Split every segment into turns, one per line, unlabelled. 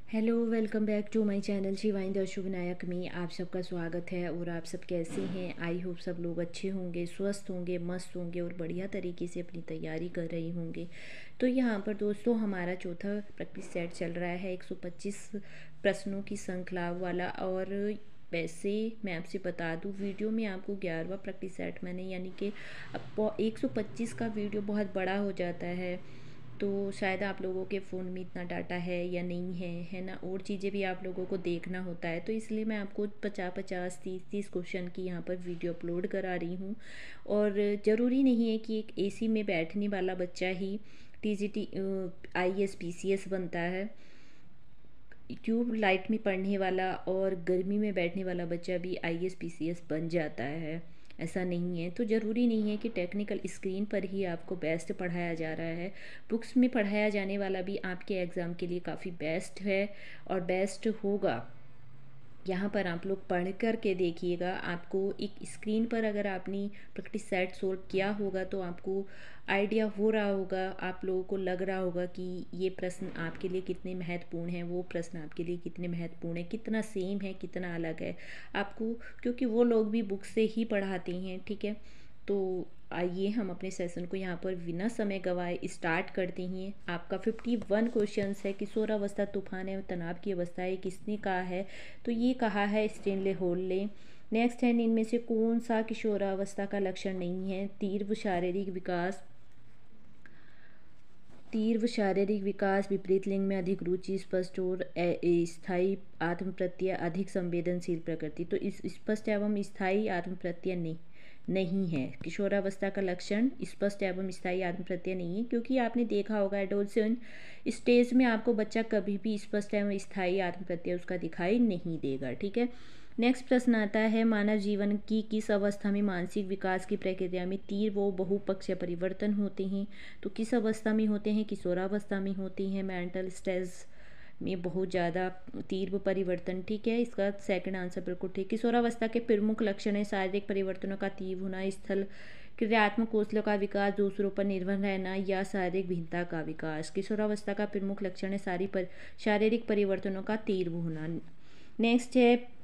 Hello, welcome back to my channel Shivani Darshu Vinayak में आप सबका स्वागत है। और आप सब कैसे हैं? आई होप सब लोग अच्छे होंगे, स्वस्थ होंगे, मस्त होंगे और बढ़िया तरीके से अपनी तैयारी कर रहे होंगे। तो यहाँ पर दोस्तों हमारा चौथा प्रैक्टिस सेट चल रहा है 125 प्रश्नों की श्रृंखला वाला। और वैसे मैं आपसे बता दूं, वीडियो में आपको 11वां प्रैक्टिस सेट मैंने यानी कि अब 125 का वीडियो बहुत बड़ा हो जाता है, तो शायद आप लोगों के फ़ोन में इतना डाटा है या नहीं है ना। और चीज़ें भी आप लोगों को देखना होता है, तो इसलिए मैं आपको 50-50, 30-30 क्वेश्चन की यहाँ पर वीडियो अपलोड करा रही हूँ। और ज़रूरी नहीं है कि एक एसी में बैठने वाला बच्चा ही टीजीटी आईएएस पीसीएस बनता है। ट्यूब लाइट में पढ़ने वाला और गर्मी में बैठने वाला बच्चा भी आईएएस पीसीएस बन जाता है, ऐसा नहीं है। तो ज़रूरी नहीं है कि टेक्निकल स्क्रीन पर ही आपको बेस्ट पढ़ाया जा रहा है। बुक्स में पढ़ाया जाने वाला भी आपके एग्ज़ाम के लिए काफ़ी बेस्ट है और बेस्ट होगा। यहाँ पर आप लोग पढ़ कर के देखिएगा। आपको एक स्क्रीन पर अगर आपने प्रैक्टिस सेट सोल्व किया होगा तो आपको आइडिया हो रहा होगा, आप लोगों को लग रहा होगा कि ये प्रश्न आपके लिए कितने महत्वपूर्ण हैं, वो प्रश्न आपके लिए कितने महत्वपूर्ण है, कितना सेम है, कितना अलग है आपको, क्योंकि वो लोग भी बुक से ही पढ़ाते हैं। ठीक है, तो आइए हम अपने सेशन को यहाँ पर बिना समय गवाए स्टार्ट करते हैं। आपका 51 क्वेश्चंस है। किशोरावस्था तूफान है, तनाव की अवस्था है, किसने कहा है? तो ये कहा है स्टेनले होल्ले। नेक्स्ट है, इनमें से कौन सा किशोरावस्था का लक्षण नहीं है? तीव्र शारीरिक विकास, विपरीत लिंग में अधिक रुचि, स्पष्ट और स्थायी आत्म प्रत्यय, अधिक संवेदनशील प्रकृति। तो इस स्पष्ट एवं स्थायी आत्म प्रत्यय नहीं है। किशोरावस्था का लक्षण स्पष्ट एवं स्थायी आत्म प्रत्यय नहीं है, क्योंकि आपने देखा होगा एडोलसेंट स्टेज में आपको बच्चा कभी भी स्पष्ट एवं स्थायी आत्म प्रत्यय उसका दिखाई नहीं देगा। ठीक है, नेक्स्ट प्रश्न आता है, मानव जीवन की किस अवस्था में मानसिक विकास की प्रक्रिया में तीव्र व बहुपक्षीय परिवर्तन होते हैं? तो किस अवस्था में होते हैं? किशोरावस्था में होती हैं। मेंटल स्ट्रेस में बहुत ज़्यादा तीव्र परिवर्तन। ठीक है, इसका सेकंड आंसर बिल्कुल ठीक। किशोरावस्था के प्रमुख लक्षण है शारीरिक परिवर्तनों का तीव्र होना, स्थल क्रियात्मक कौशलों का विकास, दूसरों पर निर्भर रहना या शारीरिक भिन्नता का विकास। किशोरावस्था का प्रमुख लक्षण है शारीरिक परिवर्तनों का तीव्र होना। नेक्स्ट है,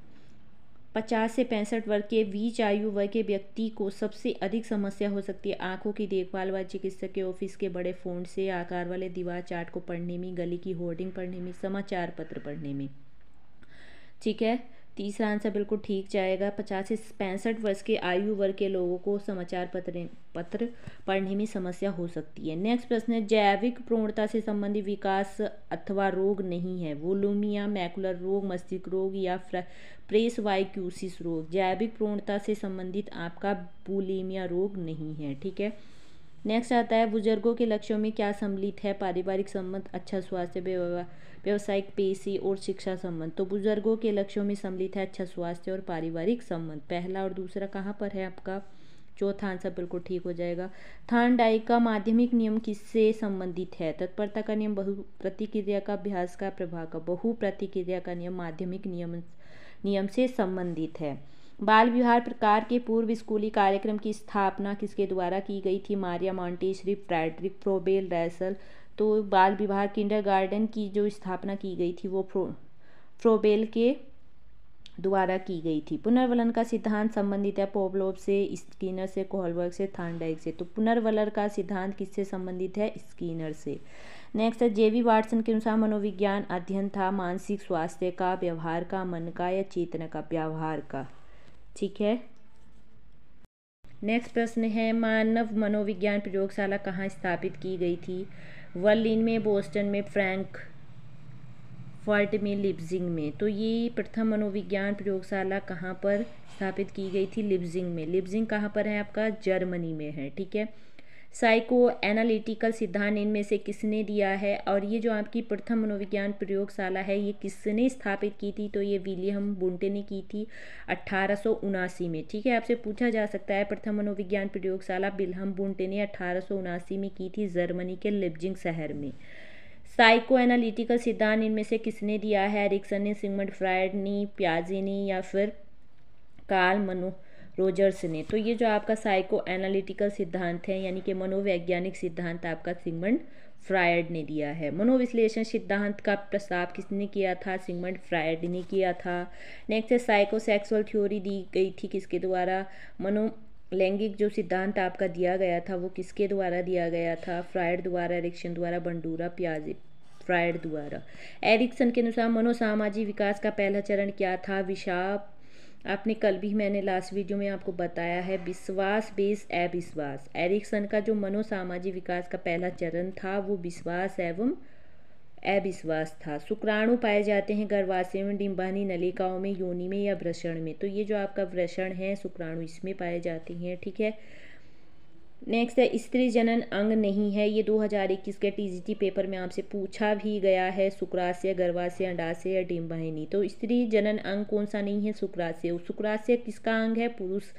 50 से 65 वर्ग के बीच आयु वर्ग के व्यक्ति को सबसे अधिक समस्या हो सकती है आंखों की देखभाल व चिकित्सक के ऑफिस के बड़े फ़ॉन्ट से आकार वाले दीवार चार्ट को पढ़ने में, गली की होर्डिंग पढ़ने में, समाचार पत्र पढ़ने में। ठीक है, तीसरा आंसर बिल्कुल ठीक जाएगा। 50 से 65 वर्ष के आयु वर्ग के लोगों को समाचार पत्र पढ़ने में समस्या हो सकती है। नेक्स्ट प्रश्न है, जैविक प्रवणता से संबंधित विकास अथवा रोग नहीं है? वोलूमिया, मैकुलर रोग, मस्तिष्क रोग या प्रेसवाइक्यूसिस रोग। जैविक प्रवणता से संबंधित आपका बुलिमिया रोग नहीं है। ठीक है, नेक्स्ट आता है, बुजुर्गों के लक्ष्यों में क्या सम्मिलित है? पारिवारिक संबंध, अच्छा स्वास्थ्य, व्यवसायिक, पेशे और शिक्षा संबंध। तो बुजुर्गों के लक्ष्यों में सम्मिलित है अच्छा स्वास्थ्य और पारिवारिक संबंध। पहला और दूसरा कहाँ पर है आपका? चौथा आंसर बिल्कुल ठीक हो जाएगा। थॉर्नडाइक का माध्यमिक नियम किससे संबंधित है? तत्परता का नियम, बहु प्रतिक्रिया का, अभ्यास का, प्रभाव का। बहु प्रतिक्रिया का नियम माध्यमिक नियम से संबंधित है। बाल विहार प्रकार के पूर्व स्कूली कार्यक्रम की स्थापना किसके द्वारा की गई थी? Maria Montessori, Friedrich Froebel, Russell. तो बाल विहार किंडरगार्टन की जो स्थापना की गई थी वो फ्रोबेल के द्वारा की गई थी। पुनर्वलन का सिद्धांत संबंधित है पोवलोव से, स्किनर से, कोहलबर्ग से, थॉर्नडाइक से। तो पुनर्वलन का सिद्धांत किससे संबंधित है? स्किनर से। नेक्स्ट है, जेवी वाटसन के अनुसार मनोविज्ञान अध्ययन था मानसिक स्वास्थ्य का, व्यवहार का, मन का या चेतना का? व्यवहार का। ठीक है, नेक्स्ट प्रश्न है, मानव मनोविज्ञान प्रयोगशाला कहाँ स्थापित की गई थी? बर्लिन में, बोस्टन में, फ्रैंकफर्ट में, लिप्जिंग में। तो ये प्रथम मनोविज्ञान प्रयोगशाला कहाँ पर स्थापित की गई थी? लिप्जिंग में। लिप्जिंग कहाँ पर है आपका? जर्मनी में है। ठीक है, साइको एनालिटिकल सिद्धांत इनमें से किसने दिया है? और ये जो आपकी प्रथम मनोविज्ञान प्रयोगशाला है ये किसने स्थापित की थी? तो ये विलियम बुंटे ने की थी 1879 में। ठीक है, आपसे पूछा जा सकता है प्रथम मनोविज्ञान प्रयोगशाला विलियम बुंटे ने 1879 में की थी जर्मनी के लिप्जिंग शहर में। साइको एनालिटिकल सिद्धांत इनमें से किसने दिया है? एरिक्सन ने, सिगमंड फ्रायड ने, पियाजे ने या फिर कार्ल रोजर्स ने। तो ये जो आपका साइको एनालिटिकल सिद्धांत है यानी कि मनोवैज्ञानिक सिद्धांत आपका सिगमंड फ्रायड ने दिया है। मनोविश्लेषण सिद्धांत का प्रस्ताव किसने किया था? सिगमंड फ्रायड ने किया था। नेक्स्ट है साइकोसेक्सुअल थ्योरी दी गई थी किसके द्वारा? लैंगिक जो सिद्धांत आपका दिया गया था वो किसके द्वारा दिया गया था? फ्रायड द्वारा, एरिक्सन द्वारा, बंडूरा, पियाजे। फ्रायड द्वारा। एरिक्सन के अनुसार मनोसामाजिक विकास का पहला चरण क्या था? विषाद। आपने कल भी मैंने लास्ट वीडियो में आपको बताया है, विश्वास बेस अविश्वास। एरिक्सन का जो मनोसामाजिक विकास का पहला चरण था वो विश्वास एवं अविश्वास था। शुक्राणु पाए जाते हैं गर्भाशय में, डिंबानी नलिकाओं में, योनि में या वृषण में। तो ये जो आपका वृषण है, शुक्राणु इसमें पाए जाते हैं, ठीक है। नेक्स्ट है स्त्री जनन अंग नहीं है, ये 2021 के टीजीटी पेपर में आपसे पूछा भी गया है। शुक्राशय, गर्भाशय, अंडाशय या डिंबानी। तो स्त्री जनन अंग कौन सा नहीं है? शुक्राशय। शुक्राशय किसका अंग है? पुरुष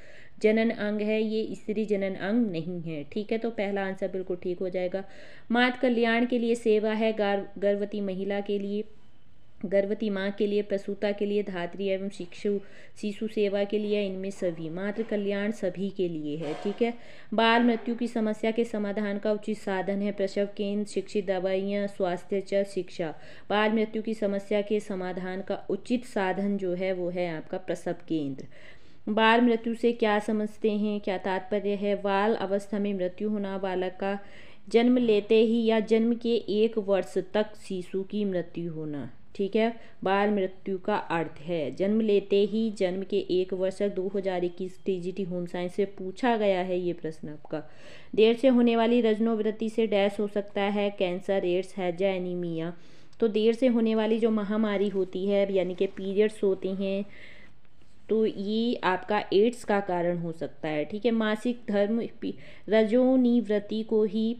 जनन अंग है, ये स्त्री जनन अंग नहीं है, ठीक है। तो पहला आंसर बिल्कुल ठीक हो जाएगा। मातृ कल्याण के लिए सेवा है गर्भवती महिला के लिए, गर्भवती माँ के लिए, प्रसूता के लिए, धात्री एवं शिशु सेवा के लिए, इनमें सभी। मातृ कल्याण सभी के लिए है, ठीक है। बाल मृत्यु की समस्या के समाधान का उचित साधन है प्रसव केंद्र, शिक्षित दवाइयाँ, स्वास्थ्य शिक्षा। बाल मृत्यु की समस्या के समाधान का उचित साधन जो है वो है आपका प्रसव केंद्र। बाल मृत्यु से क्या समझते हैं, क्या तात्पर्य है? बाल अवस्था में मृत्यु होना, बालक का जन्म लेते ही या जन्म के 1 वर्ष तक शिशु की मृत्यु होना, ठीक है। बाल मृत्यु का अर्थ है जन्म लेते ही, जन्म के 1 वर्ष तक। 2021 टीजीटी होम साइंस से पूछा गया है ये प्रश्न आपका। देर से होने वाली रजनोवृत्ति से डैश हो सकता है, कैंसर, एड्स, हैजा, एनीमिया। तो देर से होने वाली जो महामारी होती है यानी कि पीरियड्स होते हैं, तो ये आपका एड्स का कारण हो सकता है, ठीक है। मासिक धर्म रजोनिवृत्ति को ही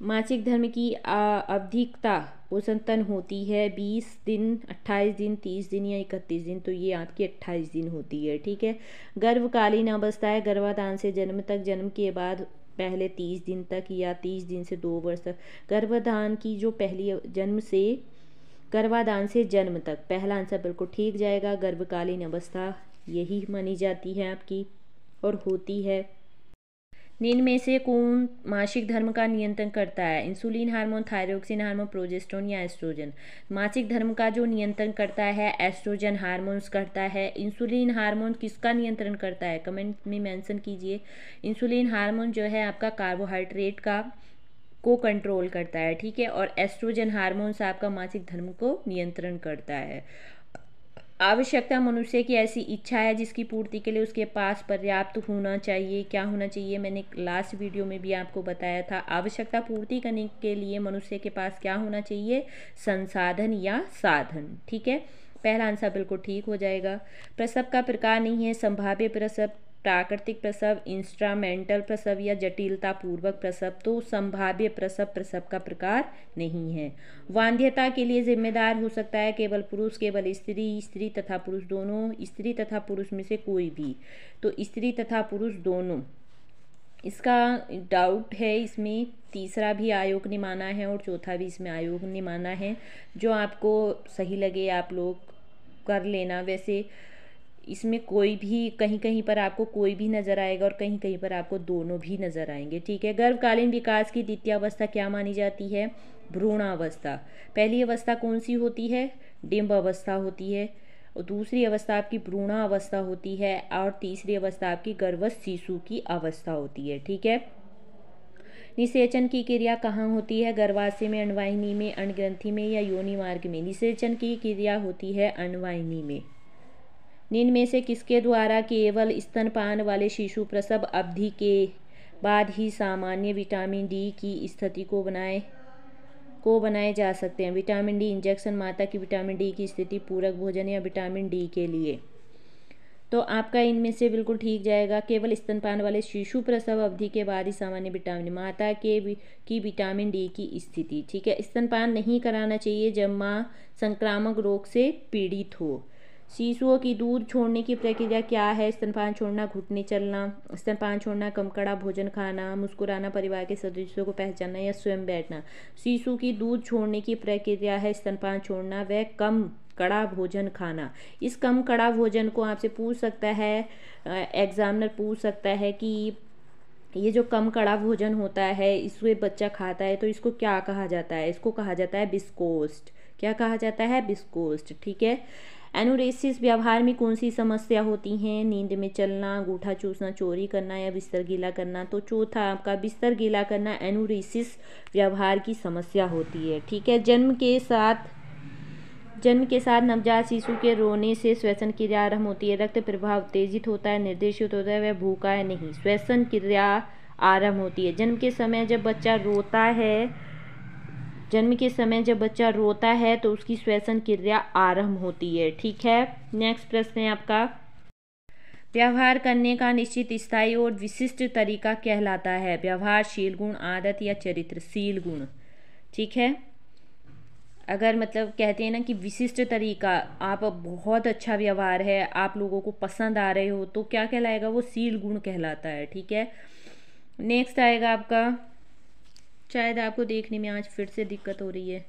मासिक धर्म की आवधिकता औसतन होती है 20 दिन, 28 दिन, 30 दिन या 31 दिन। तो ये आपकी 28 दिन होती है, ठीक है। गर्भकालीन अवस्था है गर्भाधान से जन्म तक, जन्म के बाद पहले 30 दिन तक या 30 दिन से 2 वर्ष तक। गर्भाधान की जो पहली गर्भाधान से जन्म तक, पहला आंसर बिल्कुल ठीक जाएगा। गर्भकालीन अवस्था यही मानी जाती है आपकी और होती है। निम्न में से कौन मासिक धर्म का नियंत्रण करता है? Insulin hormone, thyroxine hormone, progesterone या एस्ट्रोजन। मासिक धर्म का जो नियंत्रण करता है एस्ट्रोजन हार्मोन्स करता है। इंसुलिन हार्मोन किसका नियंत्रण करता है? कमेंट में मेंशन कीजिए। इंसुलिन हार्मोन जो है आपका कार्बोहाइड्रेट को कंट्रोल करता है, ठीक है। और एस्ट्रोजन हार्मोन्स आपका मासिक धर्म को नियंत्रण करता है। आवश्यकता मनुष्य की ऐसी इच्छा है जिसकी पूर्ति के लिए उसके पास पर्याप्त होना चाहिए। क्या होना चाहिए? मैंने लास्ट वीडियो में भी आपको बताया था। आवश्यकता पूर्ति करने के लिए मनुष्य के पास क्या होना चाहिए? संसाधन या साधन, ठीक है। पहला आंसर बिल्कुल ठीक हो जाएगा। प्रसव का प्रकार नहीं है संभाव्य प्रसव, प्राकृतिक प्रसव, इंस्ट्रामेंटल प्रसव या जटिलता पूर्वक प्रसव। तो संभाव्य प्रसव का प्रकार नहीं है। वांध्यता के लिए जिम्मेदार हो सकता है केवल पुरुष, केवल स्त्री, स्त्री तथा पुरुष दोनों, स्त्री तथा पुरुष में से कोई भी। तो स्त्री तथा पुरुष दोनों, इसका डाउट है। इसमें तीसरा भी आयोग ने माना है और चौथा भी इसमें आयोग ने माना है। जो आपको सही लगे आप लोग कर लेना। वैसे इसमें कोई भी कहीं कहीं पर आपको कोई भी नज़र आएगा और कहीं कहीं पर आपको दोनों भी नज़र आएंगे, ठीक है। गर्भकालीन विकास की द्वितीय अवस्था क्या मानी जाती है? भ्रूणावस्था। पहली अवस्था कौन सी होती है? डिंब अवस्था होती है। और दूसरी अवस्था आपकी भ्रूणावस्था होती है और तीसरी अवस्था आपकी गर्भस्थ शिशु की अवस्था होती है, ठीक है। निषेचन की क्रिया कहाँ होती है? गर्भाशय में, अंडवाहिनी में, अंडग्रंथि में या योनि मार्ग में। निषेचन की क्रिया होती है अंडवाहिनी में। निम्न में से किसके द्वारा केवल स्तनपान वाले शिशु प्रसव अवधि के बाद ही सामान्य विटामिन डी की स्थिति को बनाए जा सकते हैं? विटामिन डी इंजेक्शन, माता की विटामिन डी की स्थिति, पूरक भोजन या विटामिन डी के लिए। तो आपका इनमें से बिल्कुल ठीक जाएगा। केवल स्तनपान वाले शिशु प्रसव अवधि के बाद ही सामान्य विटामिन, माता की विटामिन डी की स्थिति, ठीक है। स्तनपान नहीं कराना चाहिए जब माँ संक्रामक रोग से पीड़ित हो। शिशुओं की दूध छोड़ने की प्रक्रिया क्या है? स्तनपान छोड़ना, घुटने चलना, स्तनपान छोड़ना, कम कड़ा भोजन खाना, मुस्कुराना, परिवार के सदस्यों को पहचानना या स्वयं बैठना। शिशु की दूध छोड़ने की प्रक्रिया है स्तनपान छोड़ना व कम कड़ा भोजन खाना। इस कम कड़ा भोजन को आपसे पूछ सकता है, एग्जामिनर पूछ सकता है कि ये जो कम कड़ा भोजन होता है इससे बच्चा खाता है तो इसको क्या कहा जाता है, इसको कहा जाता है बिस्कोस्ट। क्या कहा जाता है, बिस्कोस्ट। ठीक है। एनुरेसिस व्यवहार में कौन सी समस्या होती हैं, नींद में चलना, अंगूठा चूसना, चोरी करना या बिस्तर गीला करना। तो चौथा आपका बिस्तर गीला करना एनुरेसिस व्यवहार की समस्या होती है। ठीक है। जन्म के साथ नवजात शिशु के रोने से श्वसन क्रिया आरंभ होती है, रक्त प्रवाह उत्तेजित होता है, निर्देशित होता है, वह भूखा है नहीं, श्वसन क्रिया आरंभ होती है। जन्म के समय जब बच्चा रोता है तो उसकी श्वसन क्रिया आरंभ होती है। ठीक है। नेक्स्ट प्रश्न है आपका, व्यवहार करने का निश्चित स्थायी और विशिष्ट तरीका कहलाता है, व्यवहारशील गुण, आदत या चरित्रशील गुण। ठीक है। अगर मतलब कहते हैं ना कि विशिष्ट तरीका, आप बहुत अच्छा व्यवहार है, आप लोगों को पसंद आ रहे हो, तो क्या कहलाएगा, वो शील गुण कहलाता है। ठीक है। नेक्स्ट आएगा आपका, शायद आपको देखने में आज फिर से दिक्कत हो रही है,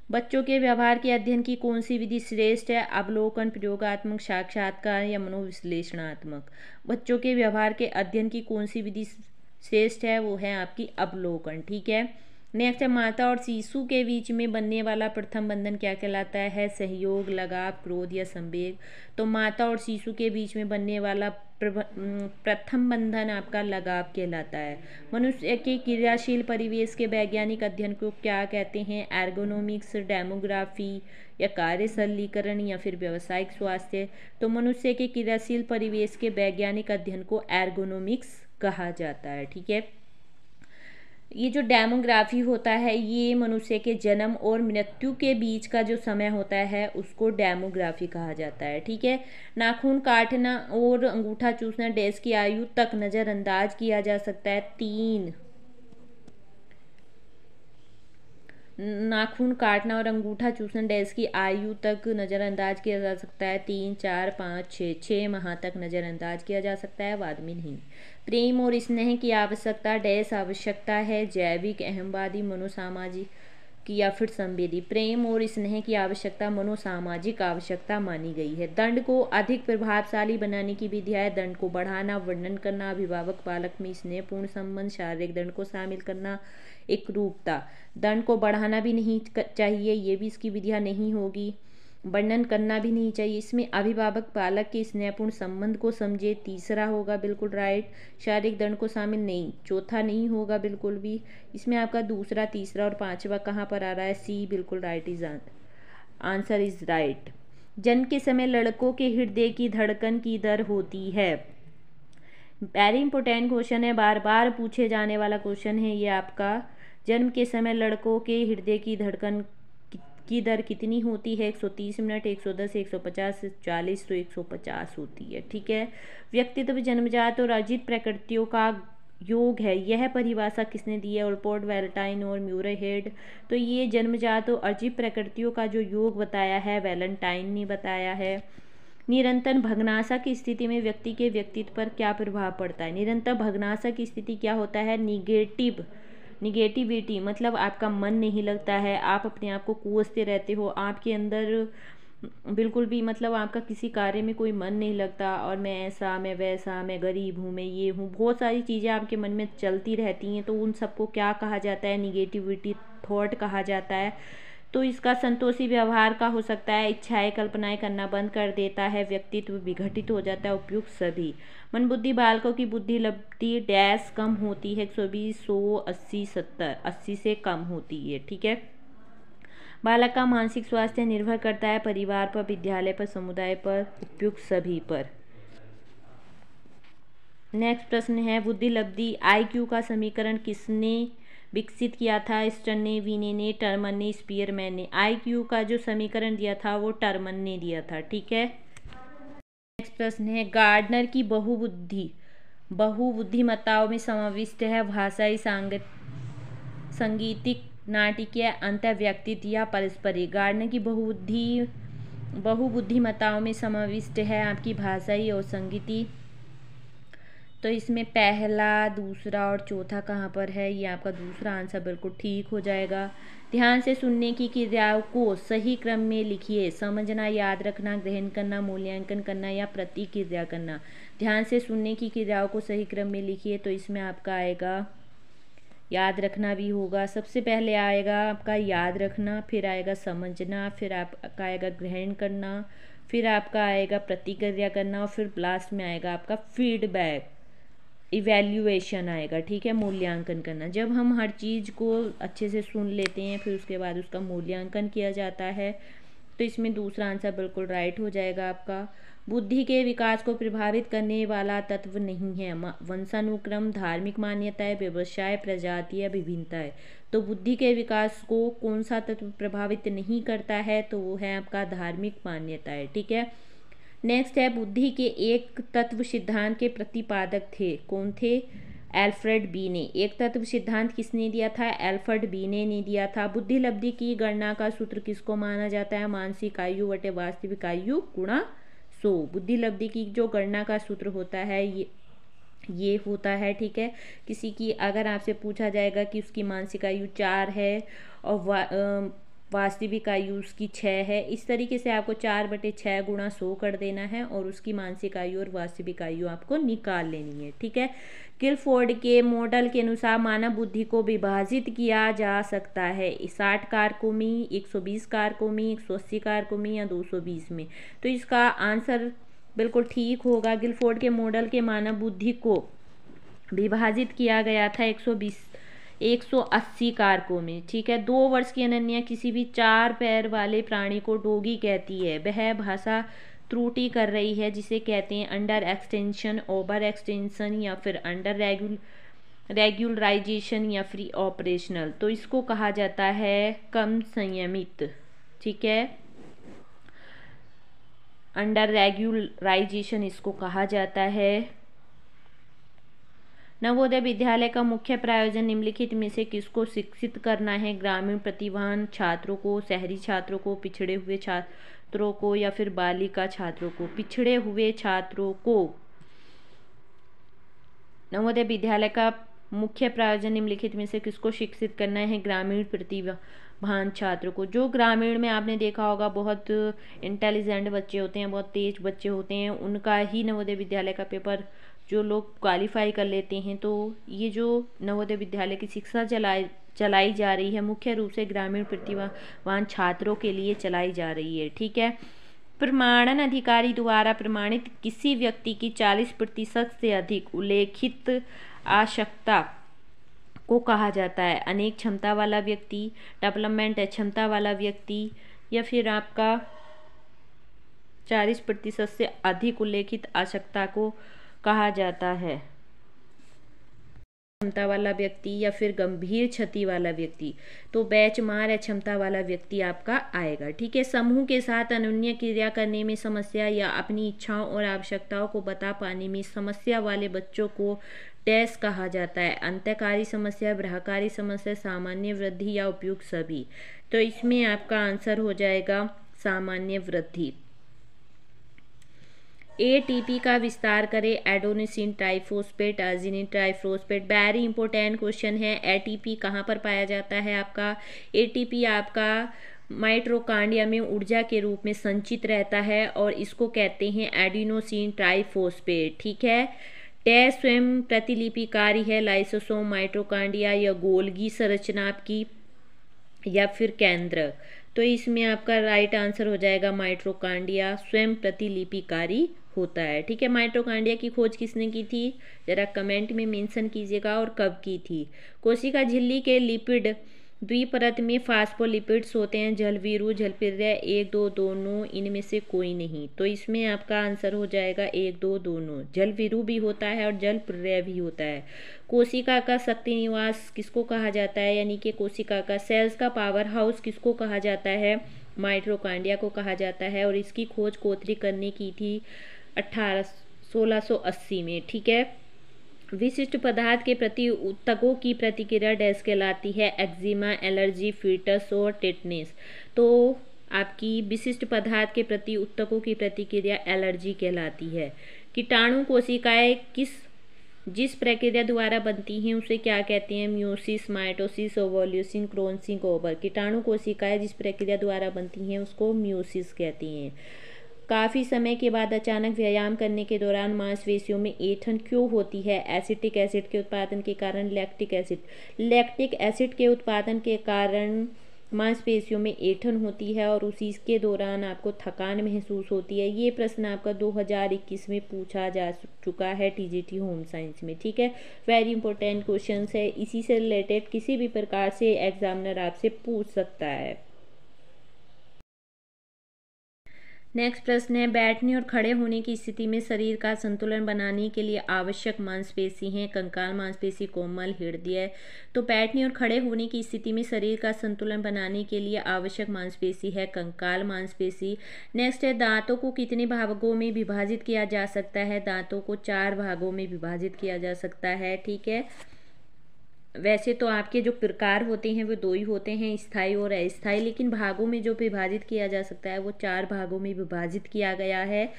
बच्चों के व्यवहार के अध्ययन की कौन सी विधि श्रेष्ठ है, अवलोकन, प्रयोगात्मक, साक्षात्कार या मनोविश्लेषणात्मक। बच्चों के व्यवहार के अध्ययन की कौन सी विधि श्रेष्ठ है, वो है आपकी अवलोकन। ठीक है। नेक्स्ट है, माता और शिशु के बीच में बनने वाला प्रथम बंधन क्या कहलाता है, सहयोग, लगाव, क्रोध या संवेग। तो माता और शिशु के बीच में बनने वाला प्रथम बंधन आपका लगाव कहलाता है। मनुष्य के क्रियाशील परिवेश के वैज्ञानिक अध्ययन को क्या कहते हैं, एर्गोनोमिक्स, डेमोग्राफी या कार्य सरलीकरण या फिर व्यावसायिक स्वास्थ्य। तो मनुष्य के क्रियाशील परिवेश के वैज्ञानिक अध्ययन को एर्गोनोमिक्स कहा जाता है। ठीक है। ये जो डेमोग्राफी होता है ये मनुष्य के जन्म और मृत्यु के बीच का जो समय होता है उसको डेमोग्राफी कहा जाता है। ठीक है। नाखून काटना और अंगूठा चूसना डैश की आयु तक नज़रअंदाज किया जा सकता है, 3। नाखून काटना और अंगूठा चूसना डैश की आयु तक नज़रअंदाज किया जा सकता है, 3, 4, 5, 6 माह तक नज़रअंदाज किया जा सकता है, बाद में नहीं। प्रेम और स्नेह की आवश्यकता डैश आवश्यकता है, जैविक, अहमवादी, मनोसामाजिक या फिर संवेदी। प्रेम और स्नेह की आवश्यकता मनोसामाजिक आवश्यकता मानी गई है। दंड को अधिक प्रभावशाली बनाने की विधियाँ है, दंड को बढ़ाना, वर्णन करना, अभिभावक बालक में स्नेहपूर्ण संबंध, शारीरिक दंड को शामिल करना, एकरूपता। दंड को बढ़ाना भी नहीं चाहिए, ये भी इसकी विधियाँ नहीं होगी, वर्णन करना भी नहीं चाहिए। इसमें अभिभावक बालक के स्नेहपूर्ण संबंध को समझे, तीसरा होगा बिल्कुल राइट। शारीरिक दंड को शामिल नहीं, चौथा नहीं होगा बिल्कुल भी। इसमें आपका दूसरा, तीसरा और पांचवा कहाँ पर आ रहा है, सी बिल्कुल right is answer is right. जन्म के समय लड़कों के हृदय की धड़कन की दर होती है, वेरी इंपॉर्टेंट क्वेश्चन है, बार बार पूछे जाने वाला क्वेश्चन है ये आपका। जन्म के समय लड़कों के हृदय की धड़कन की दर कितनी होती है, 130 मिनट, 110, 150, 40, तो 150 होती है। ठीक है। व्यक्तित्व जन्मजात और अर्जित प्रकृतियों का योग है, यह परिभाषा किसने दी है, ओल्पोर्ट, वैलेंटाइन और म्यूरहेड। तो ये जन्मजात और अर्जित प्रकृतियों का जो योग बताया है वैलेंटाइन ने बताया है। निरंतर भग्नाशा की स्थिति में व्यक्ति के व्यक्तित्व पर क्या प्रभाव पड़ता है, निरंतर भग्नाशा की स्थिति क्या होता है, निगेटिविटी, मतलब आपका मन नहीं लगता है, आप अपने आप को कोसते रहते हो, आपके अंदर बिल्कुल भी मतलब आपका किसी कार्य में कोई मन नहीं लगता, और मैं ऐसा, मैं वैसा, मैं गरीब हूँ, मैं ये हूँ, बहुत सारी चीज़ें आपके मन में चलती रहती हैं। तो उन सबको क्या कहा जाता है, निगेटिविटी थॉट कहा जाता है। तो इसका संतोषी व्यवहार का हो सकता है, इच्छाएं कल्पनाएं करना बंद कर देता है, व्यक्तित्व विघटित हो जाता है, उपयुक्त सभी। मन बुद्धि बालकों की बुद्धि लब्धि डैश कम होती है, 120, 100, 80, 70, 80 से कम होती है। ठीक है। बालक का मानसिक स्वास्थ्य निर्भर करता है परिवार पर, विद्यालय पर, समुदाय पर, उपयुक्त सभी पर। नेक्स्ट प्रश्न है, बुद्धि लब्धि IQ का समीकरण किसने विकसित किया था, स्टर्ने, विने ने, टर्मन ने, स्पीयरमैन ने। IQ का जो समीकरण दिया था वो टर्मन ने दिया था। ठीक है। नेक्स्ट प्रश्न है, गार्डनर की बहुबुद्धिमत्ताओं में समाविष्ट है भाषाई, संगीतिक, नाटकीय, अंतर्व्यक्तित्व या पारस्परिक। गार्डनर की बहुबुद्धिमत्ताओं में समाविष्ट है आपकी भाषाई और संगीति, तो इसमें पहला, दूसरा और चौथा कहाँ पर है, ये आपका दूसरा आंसर बिल्कुल ठीक हो जाएगा। ध्यान से सुनने की क्रियाओं को सही क्रम में लिखिए। समझना, याद रखना, ग्रहण करना, मूल्यांकन करना या प्रतिक्रिया करना। ध्यान से सुनने की क्रियाओं को सही क्रम में लिखिए, तो इसमें आपका आएगा याद रखना भी होगा। सबसे पहले आएगा आपका याद रखना, फिर आएगा समझना, फिर आपका आएगा ग्रहण करना, फिर आपका आएगा प्रतिक्रिया करना और फिर लास्ट में आएगा आपका फीडबैक, इवैल्यूएशन आएगा। ठीक है, मूल्यांकन करना। जब हम हर चीज़ को अच्छे से सुन लेते हैं फिर उसके बाद उसका मूल्यांकन किया जाता है, तो इसमें दूसरा आंसर बिल्कुल राइट हो जाएगा आपका। बुद्धि के विकास को प्रभावित करने वाला तत्व नहीं है वंशानुक्रम, धार्मिक मान्यताएं, व्यवसाय, प्रजाति या विभिन्नताएं। तो बुद्धि के विकास को कौन सा तत्व प्रभावित नहीं करता है, तो वो है आपका धार्मिक मान्यताएं। ठीक है, नेक्स्ट है बुद्धि के एक तत्व सिद्धांत के प्रतिपादक थे, कौन थे? एल्फ्रेड बी ने। एक तत्व सिद्धांत किसने दिया था? एल्फ्रेड बी ने दिया था। बुद्धि लब्धि की गणना का सूत्र किसको माना जाता है? मानसिक आयु बटे वास्तविक आयु गुणा 100। बुद्धि लब्धि की जो गणना का सूत्र होता है ये होता है। ठीक है, किसी की अगर आपसे पूछा जाएगा कि उसकी मानसिक आयु 4 है और वास्तविक आयु उसकी 6 है, इस तरीके से आपको 4/6 गुणा 100 कर देना है और उसकी मानसिक आयु और वास्तविक आयु आपको निकाल लेनी है। ठीक है, गिलफोर्ड के मॉडल के अनुसार मानव बुद्धि को विभाजित किया जा सकता है 60 कारकों में, 120 कारकों में, 180 कारकों में या 220 में। तो इसका आंसर बिल्कुल ठीक होगा। गिलफोर्ड के मॉडल के मानव बुद्धि को विभाजित किया गया था 180 कारकों में। ठीक है, 2 वर्ष की अनन्या किसी भी 4 पैर वाले प्राणी को डॉगी कहती है। वह भाषा त्रुटि कर रही है जिसे कहते हैं अंडर एक्सटेंशन, ओवर एक्सटेंशन या फिर अंडर रेगुलराइजेशन या फिर ऑपरेशनल। तो इसको कहा जाता है कम संयमित। ठीक है, अंडर रेगुलराइजेशन इसको कहा जाता है। नवोदय विद्यालय का मुख्य प्रायोजन निम्नलिखित में से किसको शिक्षित करना है? ग्रामीण प्रतिभावान छात्रों को, शहरी छात्रों को, पिछड़े हुए छात्रों को या फिर बालिका छात्रों को? पिछड़े हुए छात्रों को। नवोदय विद्यालय का मुख्य प्रायोजन निम्नलिखित में से किसको शिक्षित करना है? ग्रामीण प्रतिभावान छात्रों को। जो ग्रामीण में आपने देखा होगा बहुत इंटेलिजेंट बच्चे होते हैं, बहुत तेज बच्चे होते हैं, उनका ही नवोदय विद्यालय का पेपर जो लोग क्वालिफाई कर लेते हैं। तो ये जो नवोदय विद्यालय की शिक्षा चलाई जा रही है मुख्य रूप से ग्रामीण प्रतिभावान छात्रों के लिए चलाई जा रही है। ठीक है, प्रमाणन अधिकारी द्वारा प्रमाणित किसी व्यक्ति की 40% से अधिक उल्लेखित आवश्यकता को कहा जाता है? अनेक क्षमता वाला व्यक्ति, डेवलपमेंट क्षमता वाला व्यक्ति या फिर आपका 40% से अधिक उल्लेखित आवश्यकता को कहा जाता है क्षमता वाला व्यक्ति या फिर गंभीर क्षति वाला व्यक्ति। तो बेचमार या क्षमता वाला व्यक्ति आपका आएगा। ठीक है, समूह के साथ अनन्य क्रिया करने में समस्या या अपनी इच्छाओं और आवश्यकताओं को बता पाने में समस्या वाले बच्चों को डैश कहा जाता है? अंतःकारी समस्या, बाह्यकारी समस्या, सामान्य वृद्धि या उपयुक्त सभी। तो इसमें आपका आंसर हो जाएगा सामान्य वृद्धि। एटीपी का विस्तार करें। Adenosine triphosphate, arginine triphosphate. Very important question है। एटीपी कहाँ पर पाया जाता है आपका? एटीपी आपका माइटोकॉन्ड्रिया में ऊर्जा के रूप में संचित रहता है और इसको कहते हैं एडिनोसिन ट्राइफॉस्फेट। ठीक है, डैश स्वयं प्रतिलिपिकारी है, लाइसोसोम, माइटोकॉन्ड्रिया या गोल्गी संरचना आपकी या फिर केंद्र। तो इसमें आपका राइट आंसर हो जाएगा माइटोकॉन्ड्रिया स्वयं प्रतिलिपिकारी होता है। ठीक है, माइटोकॉन्ड्रिया की खोज किसने की थी? जरा कमेंट में मेंशन कीजिएगा और कब की थी। कोशिका झिल्ली के लिपिड द्विपरत में फास्फोलिपिड्स होते हैं। जलवीरू, जलप्राय, 1, 2 दोनों, इनमें से कोई नहीं। तो इसमें आपका आंसर हो जाएगा 1, 2 दोनों। जलवीरू भी होता है और जलप्राय भी होता है। कोशिका का शक्ति निवास किसको कहा जाता है? यानी कि कोशिका का सेल्स का पावर हाउस किसको कहा जाता है? माइटोकॉन्ड्रिया को कहा जाता है। और इसकी खोज कोतरिक ने की थी 1680 में। ठीक है, विशिष्ट पदार्थ के प्रति ऊतकों की प्रतिक्रिया डैश कहलाती है? एक्जिमा, एलर्जी, फीटस और टेटनेस। तो आपकी विशिष्ट पदार्थ के प्रति ऊतकों की प्रतिक्रिया एलर्जी कहलाती है। कीटाणु कोशिकाएं किस जिस प्रक्रिया द्वारा बनती हैं उसे क्या कहते हैं? म्यूसिस, माइटोसिस, ओवोल्यूशन, क्रोन्सिंग, गोबर। कीटाणु कोशिकाएं जिस प्रक्रिया द्वारा बनती हैं उसको म्यूसिस कहती हैं। काफ़ी समय के बाद अचानक व्यायाम करने के दौरान मांसपेशियों में ऐंठन क्यों होती है? एसिटिक एसिड के उत्पादन के कारण, लैक्टिक एसिड के उत्पादन के कारण मांसपेशियों में ऐंठन होती है और उसी के दौरान आपको थकान महसूस होती है। ये प्रश्न आपका 2021 में पूछा जा चुका है टीजीटी होम साइंस में। ठीक है, वेरी इंपॉर्टेंट क्वेश्चन है। इसी से रिलेटेड किसी भी प्रकार से एग्जामिनर आपसे पूछ सकता है। नेक्स्ट प्रश्न है, बैठने और खड़े होने की स्थिति में शरीर का संतुलन बनाने के लिए आवश्यक मांसपेशी हैं? कंकाल मांसपेशी, कोमल, हृदय। तो बैठने और खड़े होने की स्थिति में शरीर का संतुलन बनाने के लिए आवश्यक मांसपेशी है कंकाल मांसपेशी। नेक्स्ट है, दांतों को कितने भागों में विभाजित किया जा सकता है? दांतों को 4 भागों में विभाजित किया जा सकता है। ठीक है, वैसे तो आपके जो प्रकार होते हैं वो 2 ही होते हैं, स्थायी और अस्थायी, लेकिन भागों में जो विभाजित किया जा सकता है वो 4 भागों में विभाजित किया गया है।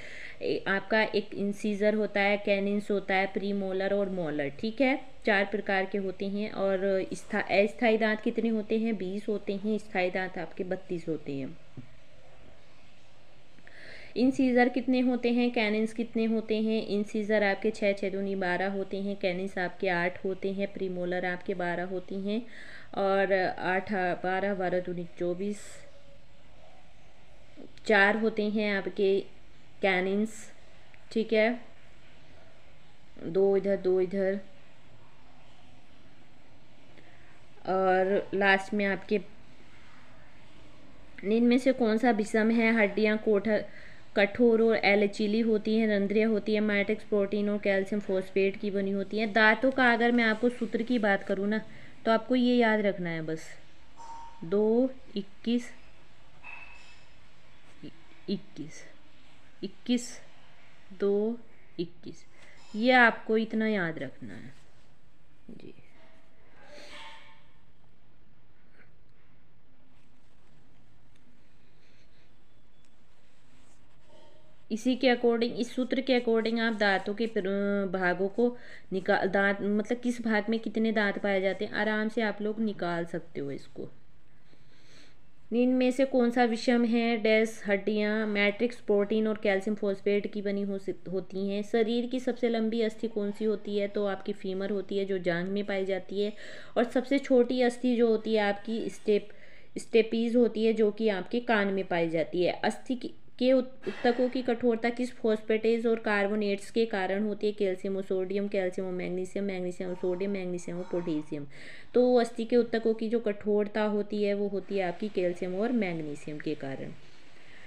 आपका एक इंसीजर होता है, कैनिन्स होता है, प्रीमोलर और मोलर। ठीक है, 4 प्रकार के होते हैं। और अस्थायी दांत कितने होते हैं? 20 होते हैं। स्थायी दांत आपके 32 होते हैं। इंसीजर कितने होते हैं? कैनिन्स कितने होते हैं? इंसीजर आपके 6 6 दूनी 12 होते हैं। कैनिन्स आपके 8 होते हैं। प्रीमोलर आपके 12 होती हैं। और 8 12 12 दूनी 24, 4 होते हैं आपके कैनिन्स। ठीक है, 2 इधर 2 इधर। और लास्ट में आपके इनमें से कौन सा विषम है? हड्डियां कठोर और लचीली होती हैं, रंध्रियाँ होती है, मैट्रिक्स प्रोटीन और कैल्शियम फॉस्फेट की बनी होती है। दांतों का अगर मैं आपको सूत्र की बात करूँ ना, तो आपको ये याद रखना है बस, 2 21 21 21 2 21, ये आपको इतना याद रखना है जी। इसी के अकॉर्डिंग, इस सूत्र के अकॉर्डिंग आप दांतों के भागों को निकाल, दांत मतलब किस भाग में कितने दांत पाए जाते हैं, आराम से आप लोग निकाल सकते हो इसको। इनमें से कौन सा विषम है? डैश हड्डियां मैट्रिक्स प्रोटीन और कैल्शियम फॉस्फेट की बनी होती हैं। शरीर की सबसे लंबी अस्थि कौन सी होती है? तो आपकी फीमर होती है, जो जांघ में पाई जाती है। और सबसे छोटी अस्थि जो होती है आपकी स्टेपीज होती है, जो कि आपके कान में पाई जाती है। अस्थि के ऊतकों की कठोरता किस फॉस्फेटेज और कार्बोनेट्स के कारण होती है? कैल्शियम और सोडियम, कैल्शियम और मैग्नीशियम, मैग्नीशियम और सोडियम, मैग्नीशियम और पोटेशियम। तो अस्थि के ऊतकों की जो कठोरता होती है वो होती है आपकी कैल्शियम और मैग्नीशियम के कारण।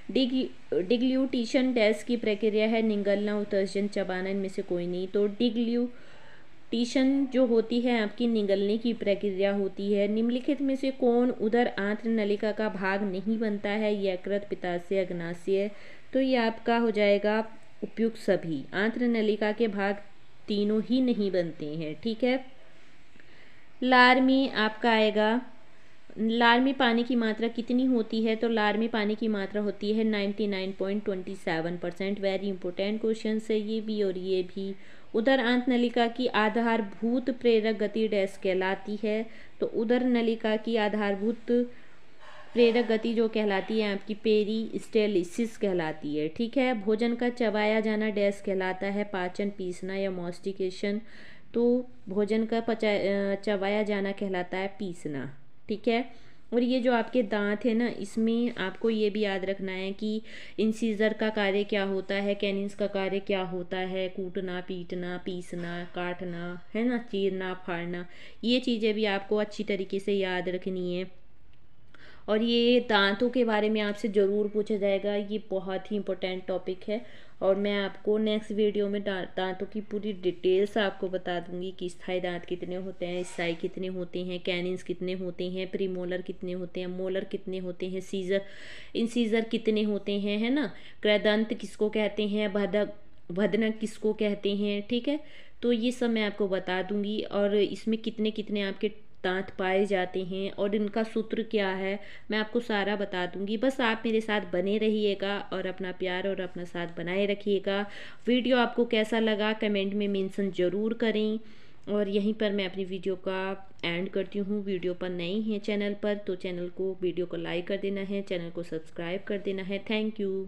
डिग्ल्यूटेशन डैश की प्रक्रिया है? निगलना, उत्सर्जन, चबाना, इनमें से कोई नहीं। तो डिग्ल्यूटेशन जो होती है आपकी निगलने की प्रक्रिया होती है। निम्नलिखित में से कौन उदर आंत्र नलिका का भाग नहीं बनता है? यकृत, पित्ताशय, अग्नाशय। तो ये आपका हो जाएगा उपयुक्त सभी। आंत्र नलिका के भाग तीनों ही नहीं बनते हैं। ठीक है, लार में आपका आएगा, लार में पानी की मात्रा कितनी होती है? तो लार में पानी की मात्रा होती है 99.27%। वेरी इंपॉर्टेंट क्वेश्चन है ये भी और ये भी। उदर आंत नलिका की आधारभूत प्रेरक गति डैश कहलाती है? तो उदर नलिका की आधारभूत प्रेरक गति जो कहलाती है आपकी पेरिस्टाल्सिस कहलाती है। ठीक है, भोजन का चबाया जाना डैश कहलाता है? पाचन, पीसना या मास्टिकेशन। तो भोजन का चबाया जाना कहलाता है पीसना। ठीक है, और ये जो आपके दांत है ना, इसमें आपको ये भी याद रखना है कि इंसीजर का कार्य क्या होता है, कैनिन्स का कार्य क्या होता है, कूटना, पीटना, पीसना, काटना, है ना, चीरना, फाड़ना। ये चीज़ें भी आपको अच्छी तरीके से याद रखनी है। और ये दांतों के बारे में आपसे ज़रूर पूछा जाएगा, ये बहुत ही इंपॉर्टेंट टॉपिक है। और मैं आपको नेक्स्ट वीडियो में दांतों की पूरी डिटेल्स आपको बता दूंगी कि स्थायी दांत कितने होते हैं, स्थायी कितने होते हैं, कैनिन्स कितने होते हैं, प्रीमोलर कितने होते हैं, मोलर कितने होते हैं, इंसीजर कितने होते हैं, है ना, कृदंत किसको कहते हैं, भदनक किसको कहते हैं। ठीक है, तो ये सब मैं आपको बता दूंगी। और इसमें कितने कितने आपके दांत पाए जाते हैं और इनका सूत्र क्या है, मैं आपको सारा बता दूंगी। बस आप मेरे साथ बने रहिएगा और अपना प्यार और अपना साथ बनाए रखिएगा। वीडियो आपको कैसा लगा कमेंट में मेंशन ज़रूर करें। और यहीं पर मैं अपनी वीडियो का एंड करती हूँ। वीडियो पर नई हैं चैनल पर तो चैनल को वीडियो को लाइक कर देना है, चैनल को सब्सक्राइब कर देना है। Thank you.